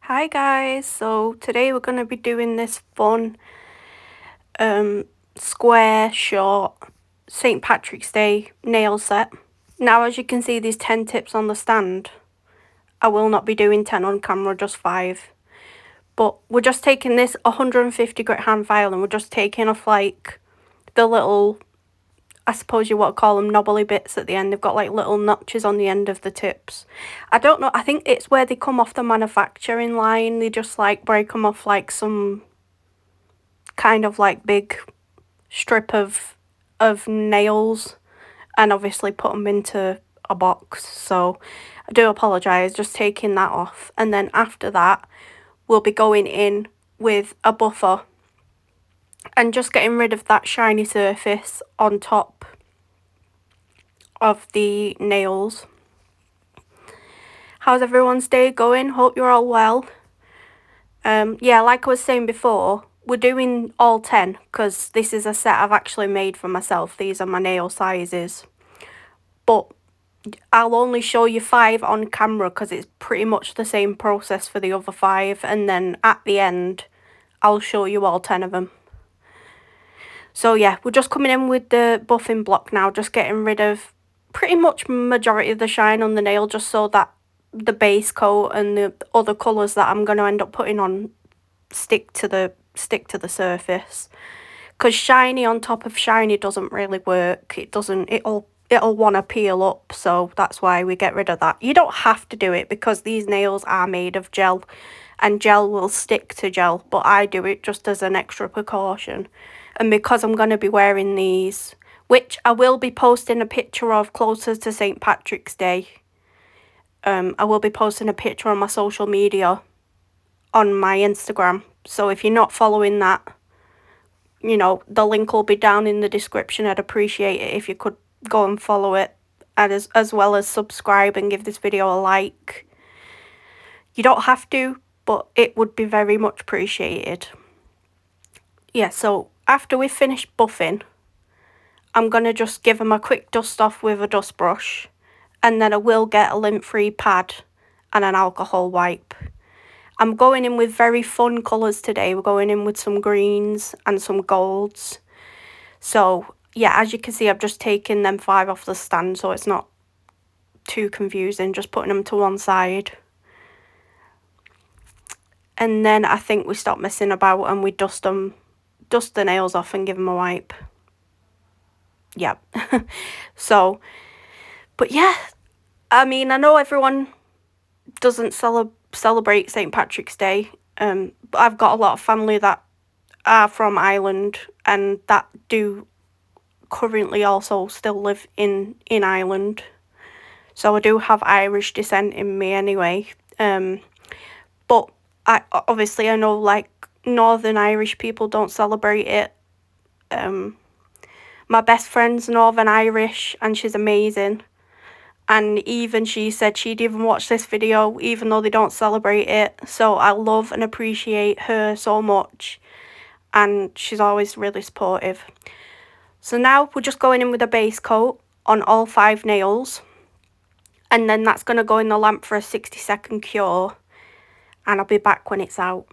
Hi guys, so today we're going to be doing this fun square short St. Patrick's Day nail set. Now as you can see there's 10 tips on the stand. I will not be doing 10 on camera, just 5. But we're just taking this 150 grit hand file and we're just taking off like the little, I suppose you want to call them knobbly bits at the end. They've got like little notches on the end of the tips. I don't know, I think it's where they come off the manufacturing line. They just like break them off like some kind of like big strip of nails and obviously put them into a box. So I do apologise, just taking that off. And then after that, we'll be going in with a buffer and just getting rid of that shiny surface on top of the nails. How's everyone's day going? Hope you're all well. Yeah, like I was saying before, we're doing all 10 because this is a set I've actually made for myself. These are my nail sizes. But I'll only show you 5 on camera because it's pretty much the same process for the other 5. And then at the end, I'll show you all 10 of them. So yeah, we're just coming in with the buffing block now, just getting rid of pretty much majority of the shine on the nail, just so that the base coat and the other colours that I'm going to end up putting on stick to the surface. Because shiny on top of shiny doesn't really work. It'll want to peel up, so that's why we get rid of that. You don't have to do it because these nails are made of gel and gel will stick to gel, but I do it just as an extra precaution. And because I'm going to be wearing these, which I will be posting a picture of closer to St. Patrick's Day. I will be posting a picture on my social media on my Instagram. So if you're not following that, you know, the link will be down in the description. I'd appreciate it if you could go and follow it, and as well as subscribe and give this video a like. You don't have to, but it would be very much appreciated. Yeah, so after we've finished buffing, I'm going to just give them a quick dust off with a dust brush, and then I will get a lint-free pad and an alcohol wipe. I'm going in with very fun colours today. We're going in with some greens and some golds. So yeah, as you can see, I've just taken them 5 off the stand, so it's not too confusing, just putting them to one side. And then I think we stop messing about and we dust the nails off and give them a wipe. Yep. So, but yeah, I mean, I know everyone doesn't celebrate St. Patrick's Day, but I've got a lot of family that are from Ireland and that do currently also still live in Ireland. So I do have Irish descent in me anyway. But I know like Northern Irish people don't celebrate it. My best friend's Northern Irish and she's amazing. And even she said she'd even watch this video even though they don't celebrate it. So I love and appreciate her so much. And she's always really supportive. So now we're just going in with a base coat on all 5 nails. And then that's going to go in the lamp for a 60-second cure. And I'll be back when it's out.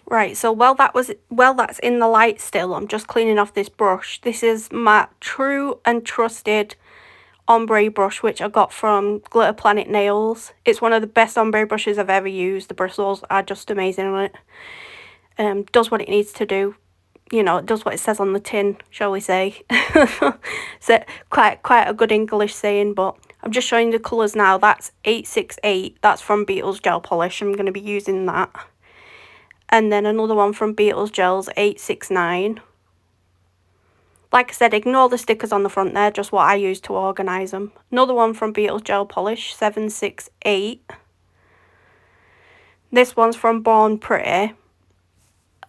Right, so while that's in the light still, I'm just cleaning off this brush. This is my true and trusted ombre brush, which I got from Glitter Planet Nails. It's one of the best ombre brushes I've ever used. The bristles are just amazing on it. Does what it needs to do. You know, it does what it says on the tin, shall we say. So quite a good English saying, but I'm just showing the colours now. That's 868. That's from Beetles Gel Polish. I'm going to be using that. And then another one from Beetles Gels, 869. Like I said, ignore the stickers on the front there, just what I use to organise them. Another one from Beetles Gel Polish, 768. This one's from Born Pretty.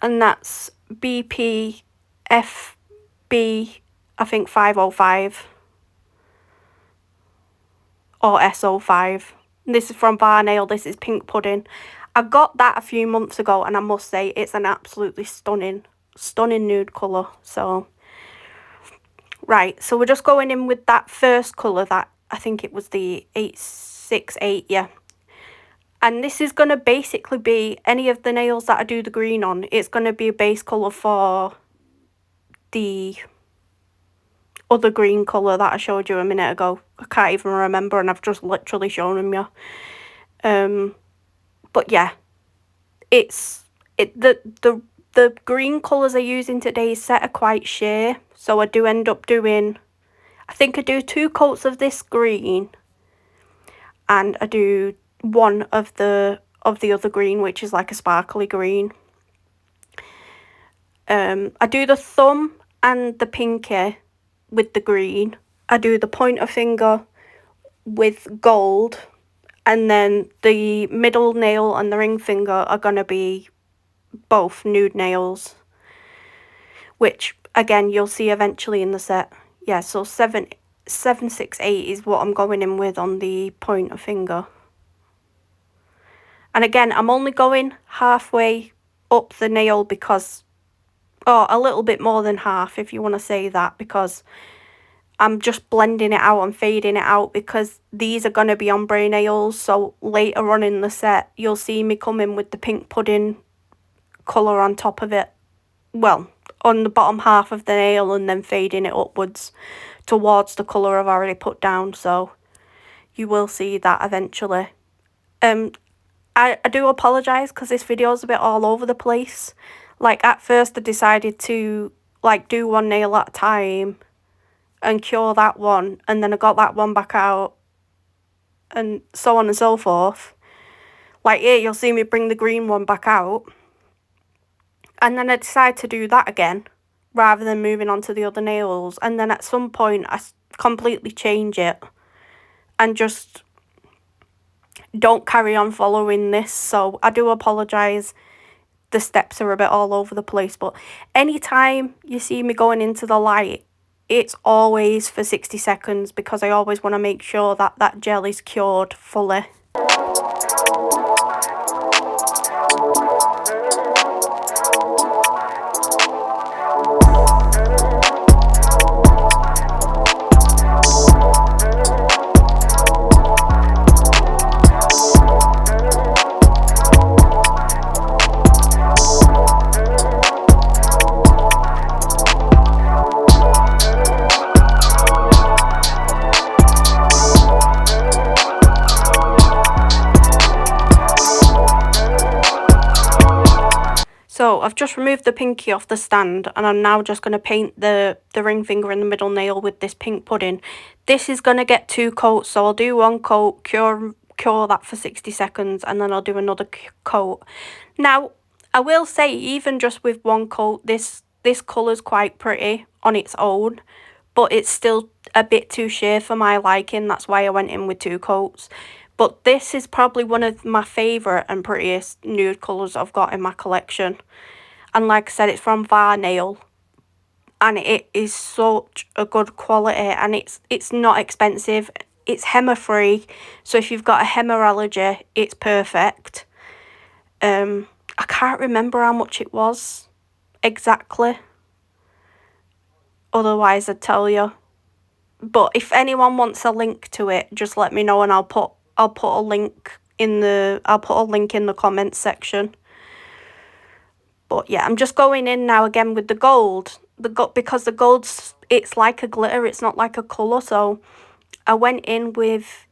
And that's BPM FB, I think 505 or SO5. This is from Bar Nail. This is Pink Pudding. I got that a few months ago, and I must say it's an absolutely stunning nude colour. So, right, so we're just going in with that first colour, that I think it was the 868, yeah. And this is going to basically be any of the nails that I do the green on. It's going to be a base colour for the other green colour that I showed you a minute ago. I can't even remember, and I've just literally shown them you. But yeah, the green colours I use in today's set are quite sheer, so I do end up doing, I think I do 2 coats of this green, and I do 1 of the other green, which is like a sparkly green. I do the thumb and the pinky with the green. I do the pointer finger with gold, and then the middle nail and the ring finger are going to be both nude nails, which again you'll see eventually in the set. Yeah, so 768 is what I'm going in with on the pointer finger. And again, I'm only going halfway up the nail because, or a little bit more than half if you want to say that, because I'm just blending it out and fading it out, because these are going to be ombre nails. So later on in the set, you'll see me come in with the Pink Pudding colour on top of it. Well, on the bottom half of the nail, and then fading it upwards towards the colour I've already put down. So you will see that eventually. I do apologise because this video is a bit all over the place. Like, at first I decided to like do one nail at a time and cure that one, and then I got that one back out, and so on and so forth. Like here, you'll see me bring the green one back out, and then I decide to do that again rather than moving on to the other nails. And then at some point I completely change it and just don't carry on following this. So I do apologise. The steps are a bit all over the place, but anytime you see me going into the light, it's always for 60 seconds, because I always want to make sure that that gel is cured fully. So I've just removed the pinky off the stand, and I'm now just going to paint the ring finger and the middle nail with this Pink Pudding. This is going to get 2 coats, so I'll do 1 coat, cure that for 60 seconds, and then I'll do another coat. Now, I will say, even just with 1 coat, this colour's quite pretty on its own, but it's still a bit too sheer for my liking. That's why I went in with 2 coats. But this is probably one of my favourite and prettiest nude colours I've got in my collection. And like I said, it's from Var Nail. And it is such a good quality, and it's not expensive. It's henna free. So if you've got a henna allergy, it's perfect. I can't remember how much it was exactly. Otherwise I'd tell you. But if anyone wants a link to it, just let me know, and I'll put a link in the comments section. But yeah, I'm just going in now again with the gold. Because the gold's, it's like a glitter, it's not like a colour. So I went in with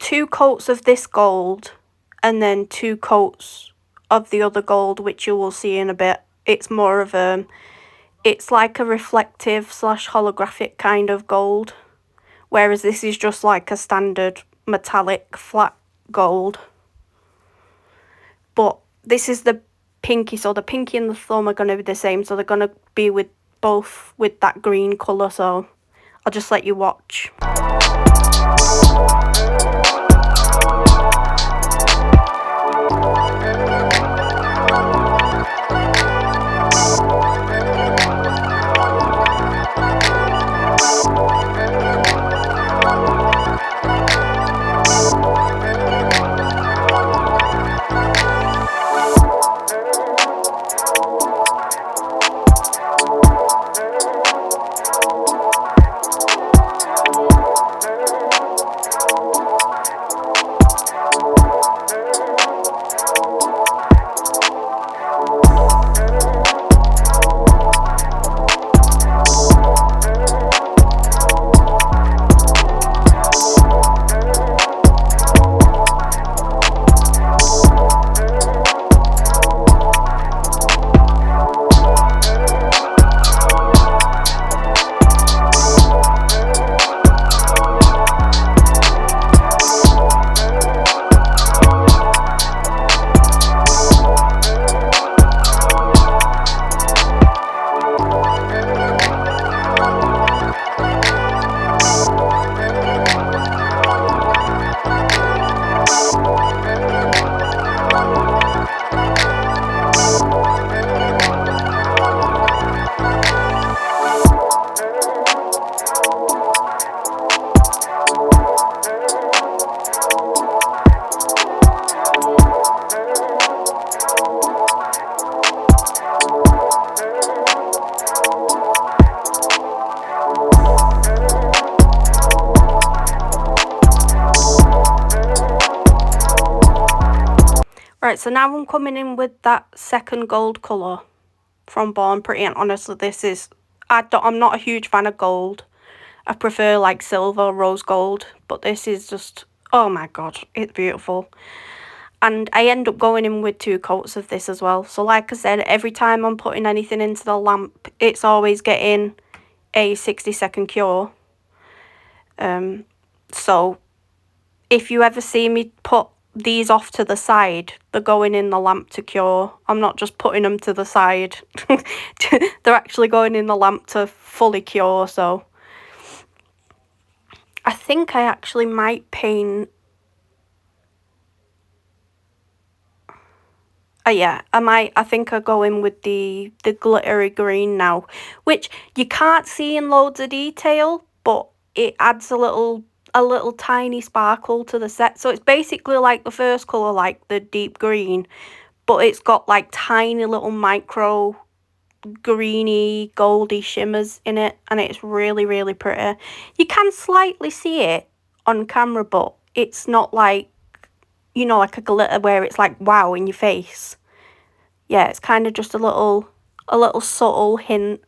2 coats of this gold, and then 2 coats of the other gold, which you will see in a bit. It's more of it's like a reflective / holographic kind of gold, whereas this is just like a standard metallic flat gold. But this is the pinky, so the pinky and the thumb are going to be the same, so they're going to be with both with that green colour. So I'll just let you watch. Right, so now I'm coming in with that second gold colour from Born Pretty, and honestly, this is, I'm not a huge fan of gold. I prefer like silver, rose gold, but this is just, oh my god, it's beautiful. And I end up going in with 2 coats of this as well. So like I said, every time I'm putting anything into the lamp, it's always getting a 60-second cure. So if you ever see me put these off to the side, they're going in the lamp to cure. I'm not just putting them to the side. They're actually going in the lamp to fully cure. So I think I actually might paint. Yeah, I think I go in with the glittery green now, which you can't see in loads of detail, but it adds a little tiny sparkle to the set. So it's basically like the first colour, like the deep green, but it's got like tiny little micro greeny goldy shimmers in it, and it's really, really pretty. You can slightly see it on camera, but it's not like, you know, like a glitter where it's like wow in your face. Yeah, it's kind of just a little subtle hint,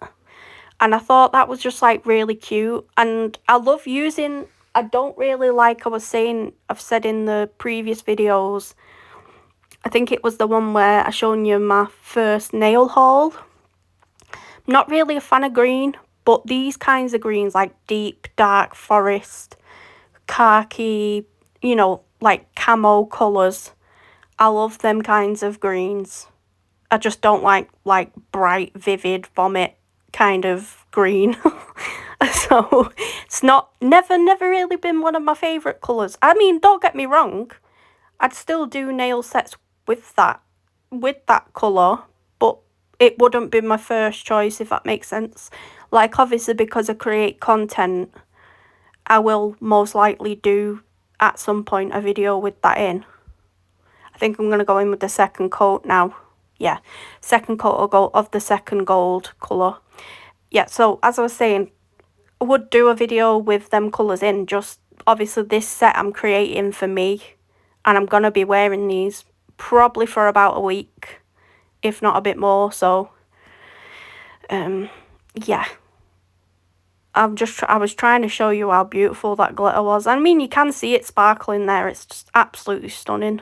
and I thought that was just like really cute. And I love using, I don't really like, I've said in the previous videos, I think it was the one where I shown you my first nail haul. I'm not really a fan of green, but these kinds of greens, like deep dark forest, khaki, you know, like camo colours, I love them kinds of greens. I just don't like bright, vivid, vomit kind of green. So it's never really been one of my favourite colours. I mean, don't get me wrong, I'd still do nail sets with that colour, but it wouldn't be my first choice, if that makes sense. Like, obviously, because I create content, I will most likely do at some point a video with that in. I think I'm going to go in with the second coat now. Yeah, second coat of the second gold colour. Yeah, so as I was saying, I would do a video with them colours in. Just obviously this set I'm creating for me, and I'm going to be wearing these probably for about a week, if not a bit more. So yeah, I was trying to show you how beautiful that glitter was. I mean, you can see it sparkling there. It's just absolutely stunning.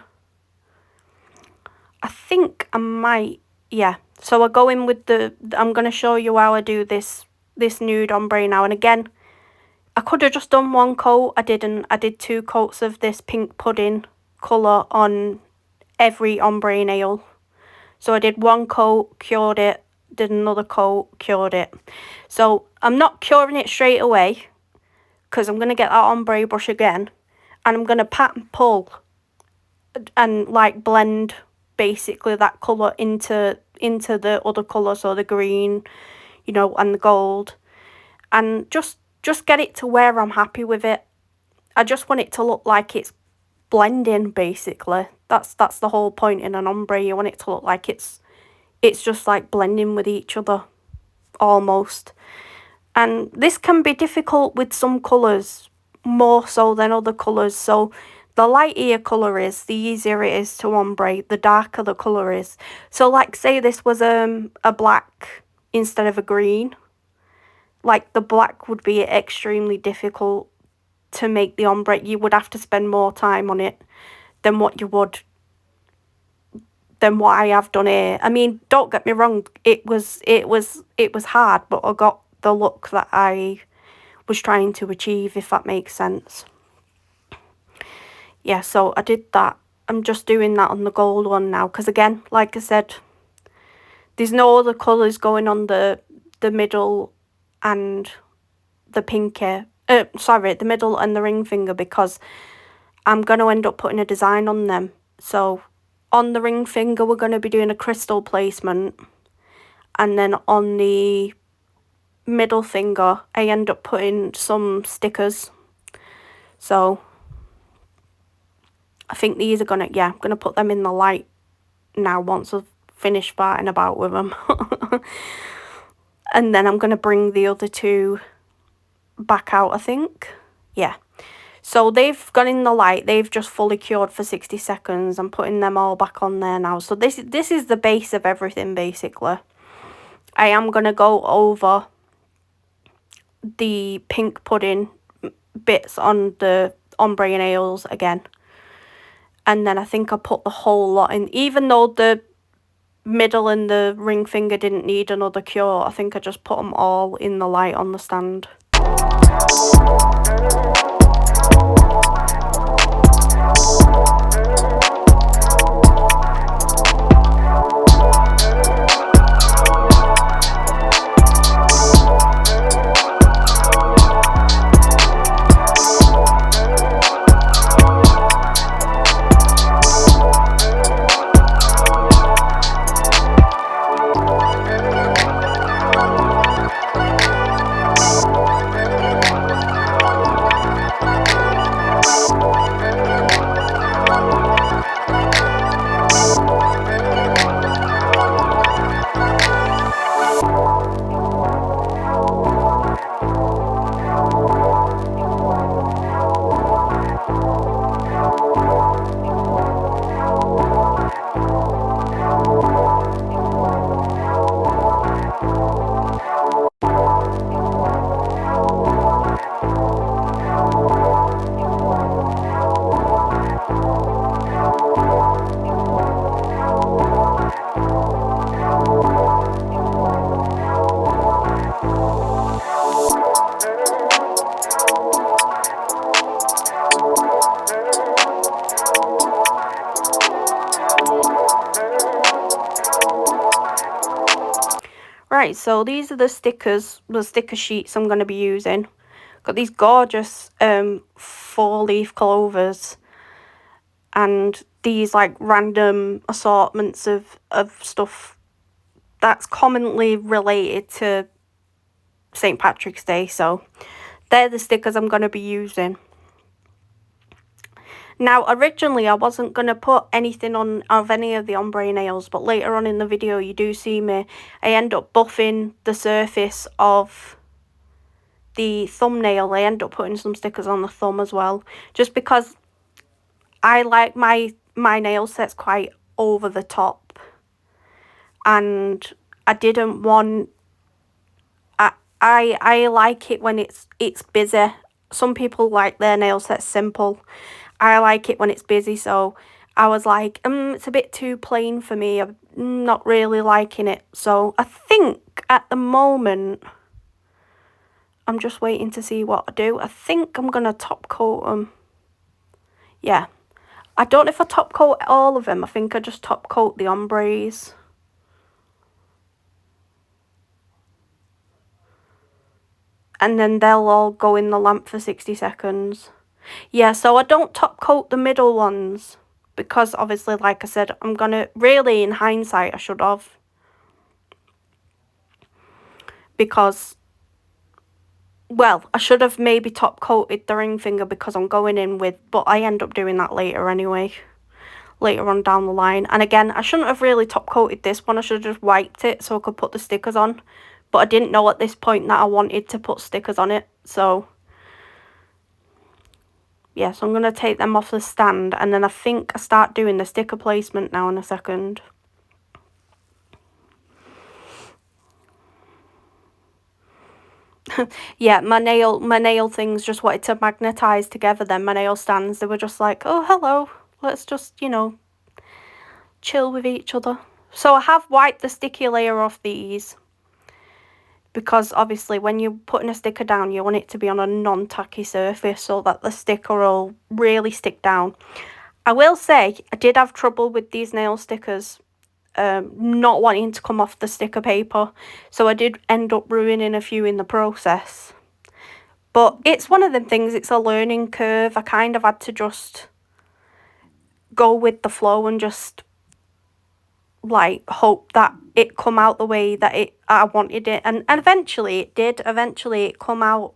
I think I might, yeah. So I go in with I'm going to show you how I do this nude ombre now. And again, I could have just done 1 coat. I didn't. I did 2 coats of this pink pudding colour on every ombre nail. So I did 1 coat, cured it, did another coat, cured it. So I'm not curing it straight away, because I'm going to get that ombre brush again, and I'm going to pat and pull and like blend basically that colour into the other colour, so the green, you know, and the gold, and just get it to where I'm happy with it. I just want it to look like it's blending, basically. That's the whole point in an ombre. You want it to look like it's just like blending with each other, almost. And this can be difficult with some colours, more so than other colours. So the lighter your colour is, the easier it is to ombre, the darker the colour is. So like, say this was a black instead of a green. Like, the black would be extremely difficult to make the ombre. You would have to spend more time on it than what I have done here. I mean, don't get me wrong, it was hard, but I got the look that I was trying to achieve, if that makes sense. Yeah, so I did that. I'm just doing that on the gold one now, because again, like I said, there's no other colours going on the middle and the pinky. Sorry, the middle and the ring finger, because I'm going to end up putting a design on them. So on the ring finger, we're going to be doing a crystal placement, and then on the middle finger, I end up putting some stickers. So I think these are I'm going to put them in the light now once I've finished farting about with them. And then I'm going to bring the other 2 back out, I think. Yeah. So they've gone in the light, they've just fully cured for 60 seconds. I'm putting them all back on there now. So this is the base of everything, basically. I am going to go over the pink pudding bits on the ombre nails again. And then I think I put the whole lot in. Even though the middle and the ring finger didn't need another cure, I think I just put them all in the light on the stand. Right, so these are the stickers, the sticker sheets I'm going to be using. Got these gorgeous 4-leaf clovers and these like random assortments of stuff that's commonly related to St. Patrick's Day. So they're the stickers I'm going to be using. Now, originally, I wasn't going to put anything on of any of the ombre nails, but later on in the video, you do see me. I end up buffing the surface of the thumbnail. I end up putting some stickers on the thumb as well, just because I like my nail sets quite over the top, and I didn't want. I like it when it's busy. Some people like their nail sets simple. I like it when it's busy, so I was like, it's a bit too plain for me. I'm not really liking it. So I think at the moment, I'm just waiting to see what I do. I think I'm going to top coat them. Yeah. I don't know if I top coat all of them. I think I just top coat the ombres. And then they'll all go in the lamp for 60 seconds. Yeah, so I don't top coat the middle ones because obviously, like I said, I'm going to, really in hindsight, I should have. Because, well, I should have maybe top coated the ring finger because I'm going in with, but I end up doing that later anyway. Later on down the line. And again, I shouldn't have really top coated this one. I should have just wiped it so I could put the stickers on. But I didn't know at this point that I wanted to put stickers on it. So yeah, so I'm going to take them off the stand, and then I think I start doing the sticker placement now in a second. Yeah, my nail things just wanted to magnetise together then, my nail stands. They were just like, oh, hello, let's just, you know, chill with each other. So I have wiped the sticky layer off these, because obviously when you're putting a sticker down, you want it to be on a non-tacky surface so that the sticker will really stick down. I will say, I did have trouble with these nail stickers not wanting to come off the sticker paper. So I did end up ruining a few in the process. But it's one of them things, it's a learning curve. I kind of had to just go with the flow and just like hope that it come out the way that I wanted it, and eventually it did. Eventually it come out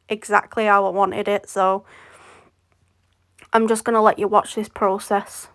exactly how I wanted it, so I'm just gonna let you watch this process.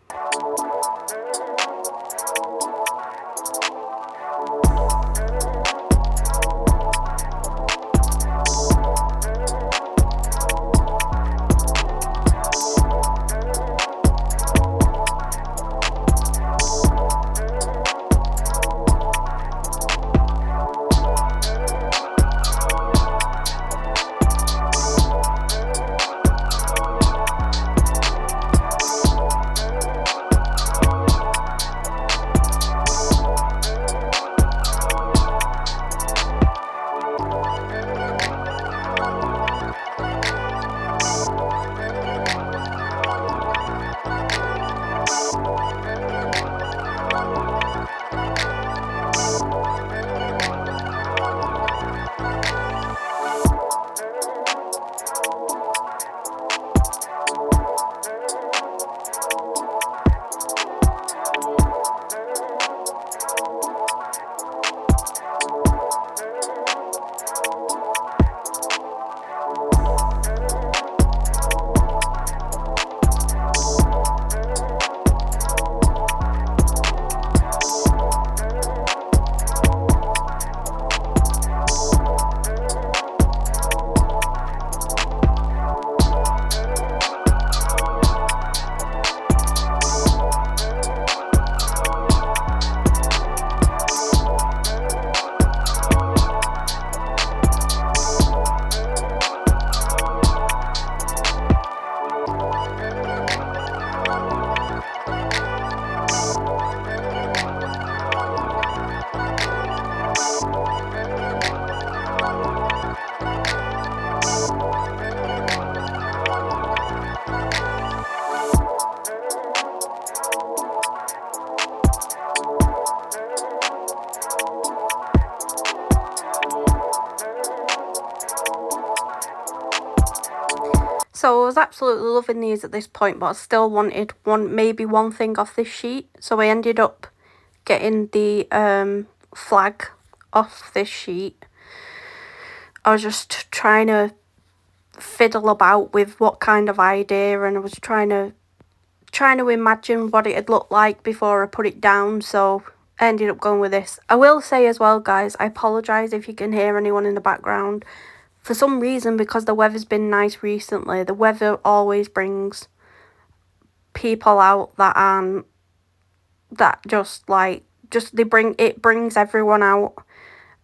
So I was absolutely loving these at this point, but I still wanted maybe one thing off this sheet. So I ended up getting the flag off this sheet. I was just trying to fiddle about with what kind of idea, and I was trying to imagine what it'd look like before I put it down, so I ended up going with this. I will say as well, guys, I apologise if you can hear anyone in the background. For some reason, because the weather's been nice recently, the weather always brings people out that aren't, that it brings everyone out.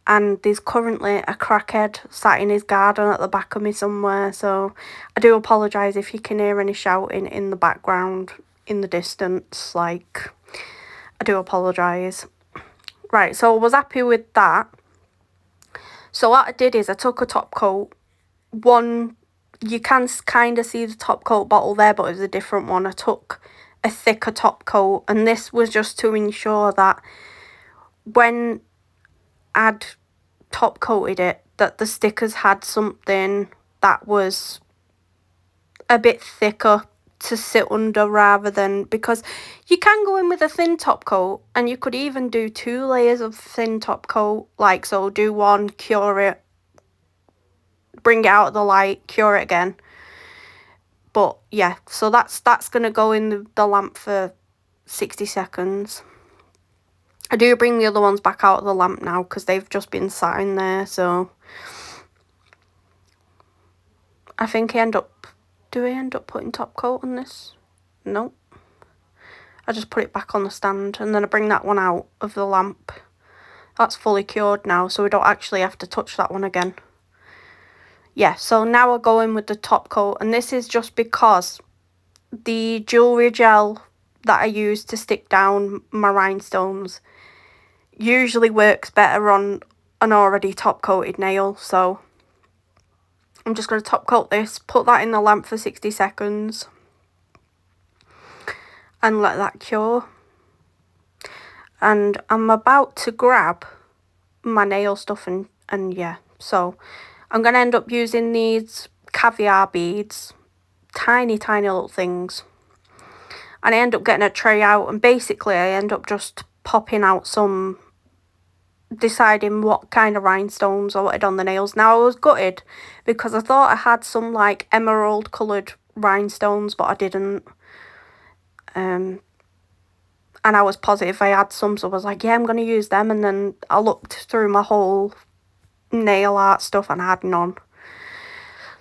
And there's currently a crackhead sat in his garden at the back of me somewhere, so I do apologise if you can hear any shouting in the background, in the distance, I do apologise. Right, so I was happy with that. So what I did is I took a top coat. You can kind of see the top coat bottle there, but it was a different one. I took a thicker top coat, and this was just to ensure that when I'd top coated it, that the stickers had something that was a bit thicker to sit under, rather than, because you can go in with a thin top coat, and you could even do 2 layers of thin top coat, so do one, cure it, bring it out of the light, cure it again. But yeah, so that's gonna go in the lamp for 60 seconds. I do bring the other ones back out of the lamp now because they've just been sat in there, so I think do I end up putting top coat on this? No. I just put it back on the stand, and then I bring that one out of the lamp. That's fully cured now, so we don't actually have to touch that one again. Yeah, so now I go in with the top coat, and this is just because the jewellery gel that I use to stick down my rhinestones usually works better on an already top coated nail, so I'm just going to top coat this, put that in the lamp for 60 seconds and let that cure. And I'm about to grab my nail stuff and yeah, so I'm going to end up using these caviar beads, tiny little things, and I end up getting a tray out, and basically I end up just popping out deciding what kind of rhinestones I wanted on the nails. Now I was gutted because I thought I had some emerald coloured rhinestones, but I didn't. And I was positive I had some, so I was like, yeah, I'm going to use them. And then I looked through my whole nail art stuff and I had none.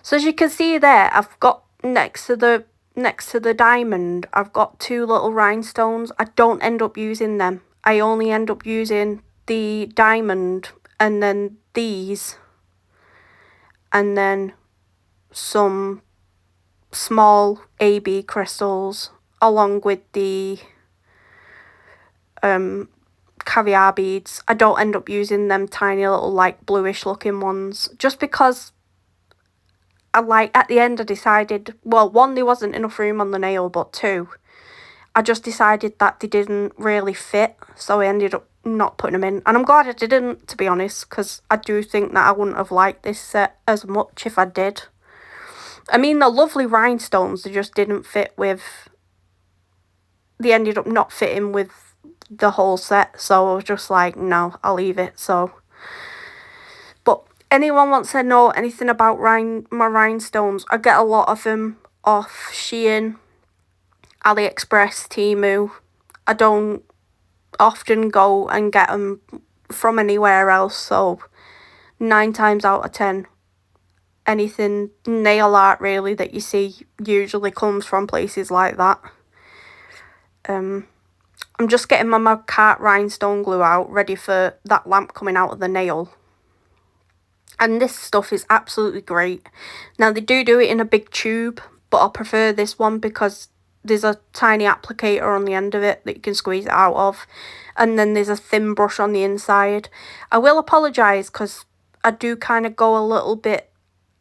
So as you can see there, I've got next to the diamond, I've got 2 little rhinestones. I don't end up using them. I only end up using the diamond and then these, and then some small AB crystals along with the caviar beads. I don't end up using them tiny little bluish looking ones, just because at the end I decided, well, 1, there wasn't enough room on the nail, but 2, I just decided that they didn't really fit, so I ended up not putting them in. And I'm glad I didn't, to be honest, because I do think that I wouldn't have liked this set as much if I did. I mean, they're lovely rhinestones, they just didn't fit with... They ended up not fitting with the whole set, so I was just like, no, I'll leave it, so... But anyone wants to know anything about my rhinestones, I get a lot of them off Shein, AliExpress, Temu. I don't often go and get them from anywhere else, so 9 times out of 10, anything nail art really that you see usually comes from places like that. I'm just getting my Cart rhinestone glue out, ready for that lamp coming out of the nail. And this stuff is absolutely great. Now they do it in a big tube, but I prefer this one because there's a tiny applicator on the end of it that you can squeeze it out of. And then there's a thin brush on the inside. I will apologise because I do kind of go a little bit...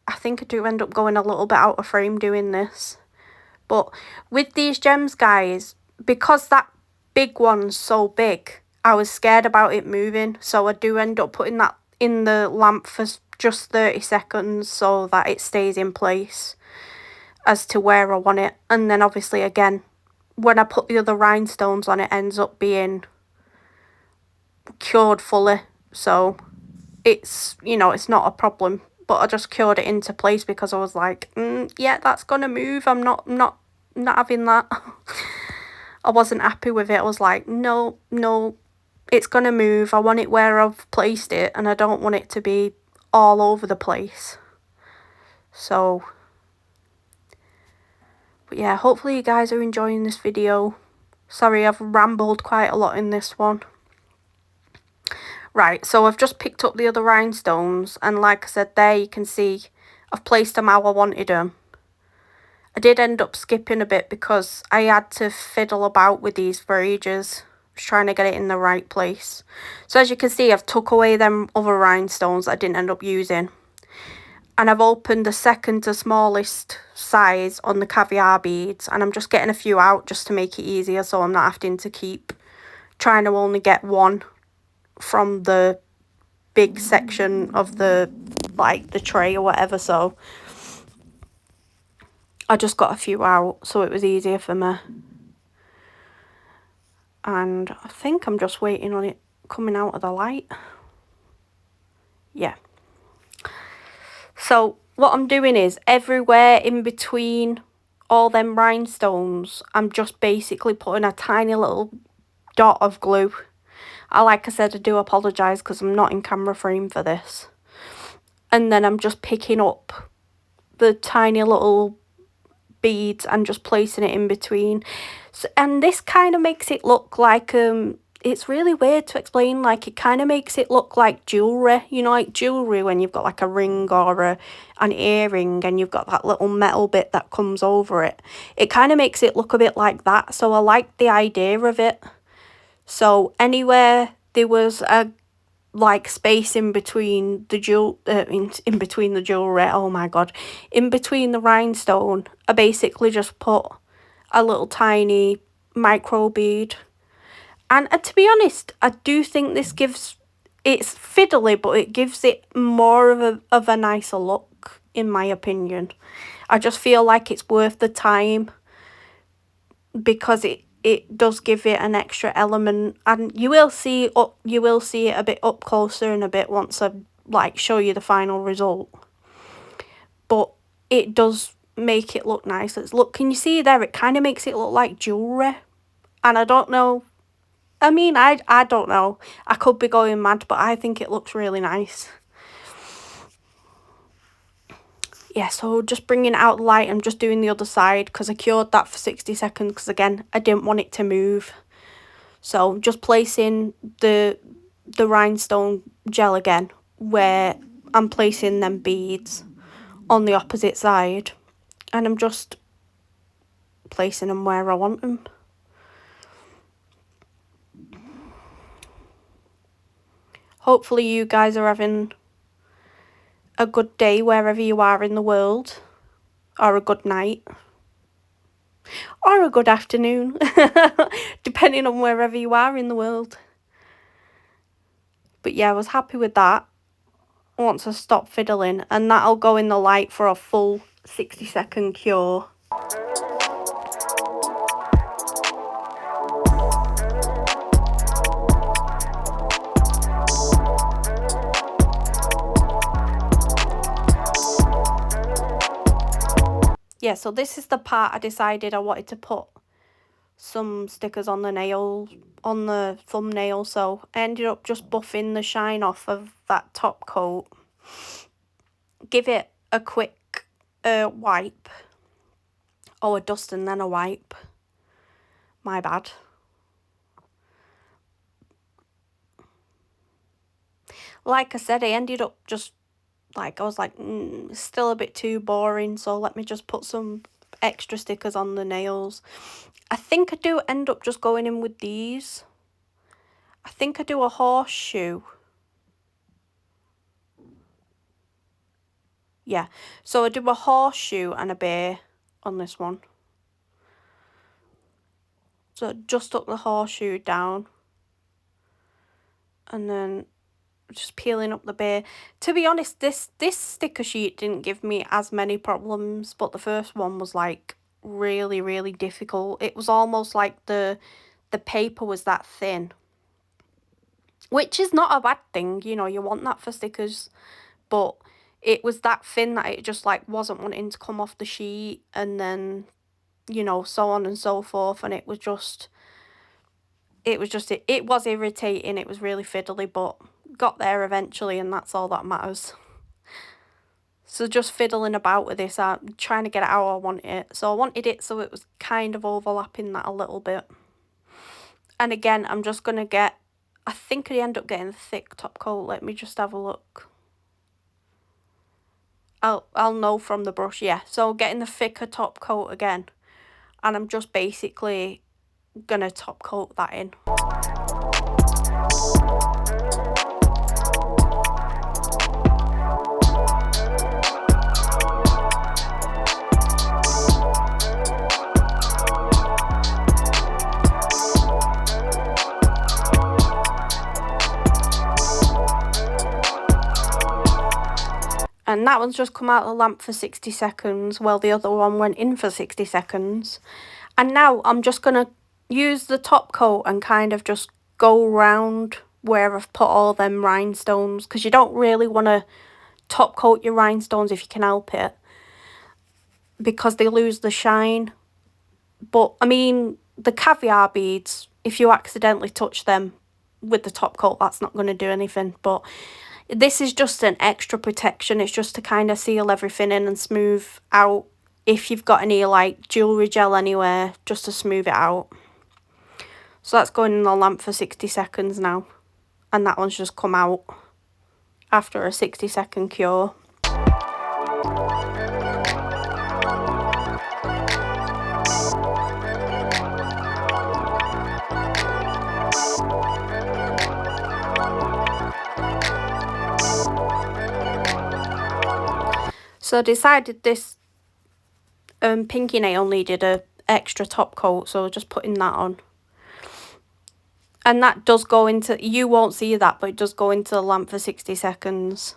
I think I do end up going a little bit out of frame doing this. But with these gems, guys, because that big one's so big, I was scared about it moving. So I do end up putting that in the lamp for just 30 seconds so that it stays in place. as to where I want it. And then obviously again, when I put the other rhinestones on, it ends up being cured fully. So it's, you know, it's not a problem. But I just cured it into place because I was like, yeah, that's gonna move. I'm not having that. I wasn't happy with it. I was like, no, it's gonna move. I want it where I've placed it, and I don't want it to be all over the place. So, but yeah, hopefully you guys are enjoying this video. Sorry, I've rambled quite a lot in this one. Right, so I've just picked up the other rhinestones, and like I said there, you can see I've placed them how I wanted them. I did end up skipping a bit because I had to fiddle about with these for ages, just trying to get it in the right place. So as you can see, I've took away them other rhinestones that I didn't end up using. And I've opened the second to smallest size on the caviar beads, and I'm just getting a few out just to make it easier, so I'm not having to keep trying to only get one from the big section of the, like, the tray or whatever. So I just got a few out, so it was easier for me. And I think I'm just waiting on it coming out of the light. Yeah. So what I'm doing is everywhere in between all them rhinestones, I'm just basically putting a tiny little dot of glue. Like I said, I do apologise because I'm not in camera frame for this. And then I'm just picking up the tiny little beads and just placing it in between. So, and this kind of makes it look like, it's really weird to explain, like it kind of makes it look like jewellery, you know, like jewellery when you've got like a ring or an earring and you've got that little metal bit that comes over it. It kind of makes it look a bit like that, so I like the idea of it. So anywhere there was a like space in between the in between the jewellery, oh my god, in between the rhinestone, I basically just put a little tiny micro bead. And to be honest, I do think this gives, it's fiddly, but it gives it more of a nicer look, in my opinion. I just feel like it's worth the time because it does give it an extra element, and you will see it a bit up closer in a bit once I like show you the final result. But it does make it look nice. Look, can you see there? It kind of makes it look like jewellery, and I don't know. I mean, I don't know. I could be going mad, but I think it looks really nice. Yeah, so just bringing it out the light, I'm just doing the other side because I cured that for 60 seconds because, again, I didn't want it to move. So just placing the rhinestone gel again where I'm placing them beads on the opposite side. And I'm just placing them where I want them. Hopefully you guys are having a good day wherever you are in the world, or a good night, or a good afternoon, depending on wherever you are in the world. But yeah, I was happy with that once I stopped fiddling, and that'll go in the light for a full 60-second cure. Yeah, so this is the part I decided I wanted to put some stickers on the nail, on the thumbnail, so I ended up just buffing the shine off of that top coat. Give it a quick wipe. Oh, a dust and then a wipe. My bad. Like I said, I ended up just, like, I was like, still a bit too boring, so let me just put some extra stickers on the nails. I think I do end up just going in with these. I think I do a horseshoe. Yeah, so I do a horseshoe and a bear on this one. So just up the horseshoe down. And then just peeling up the bay. To be honest, this sticker sheet didn't give me as many problems, but the first one was like really, really difficult. It was almost like the paper was that thin, which is not a bad thing, you know, you want that for stickers, but it was that thin that it just like wasn't wanting to come off the sheet, and then, you know, so on and so forth, and it was irritating. It was really fiddly, but got there eventually, and that's all that matters. So just fiddling about with this, I'm trying to get it how I want it. So I wanted it so it was kind of overlapping that a little bit. And again, I'm just going to get, I think I end up getting a thick top coat. Let me just have a look. I'll know from the brush, yeah. So getting the thicker top coat again. And I'm just basically going to top coat that in. And that one's just come out of the lamp for 60 seconds. Well, the other one went in for 60 seconds. And now I'm just going to use the top coat and kind of just go around where I've put all them rhinestones. Because you don't really want to top coat your rhinestones if you can help it, because they lose the shine. But, I mean, the caviar beads, if you accidentally touch them with the top coat, that's not going to do anything. But this is just an extra protection. It's just to kind of seal everything in and smooth out if you've got any like jewellery gel anywhere, just to smooth it out. So that's going in the lamp for 60 seconds now. And that one's just come out after a 60-second cure. So I decided this pinky nail needed a extra top coat, so just putting that on. And that does go into, you won't see that, but it does go into the lamp for 60 seconds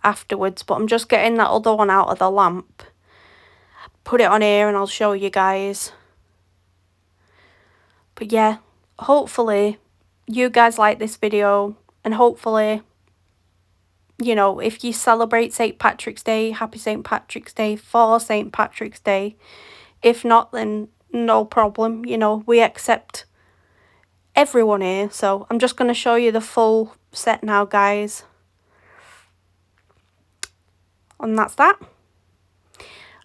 afterwards. But I'm just getting that other one out of the lamp. Put it on here and I'll show you guys. But yeah, hopefully you guys like this video, and hopefully, you know, if you celebrate St. Patrick's Day, happy St. Patrick's Day for St. Patrick's Day. If not, then no problem. You know, we accept everyone here. So I'm just going to show you the full set now, guys. And that's that.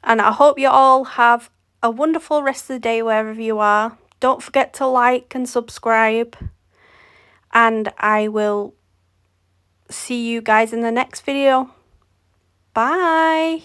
And I hope you all have a wonderful rest of the day wherever you are. Don't forget to like and subscribe. And I will see you guys in the next video. Bye.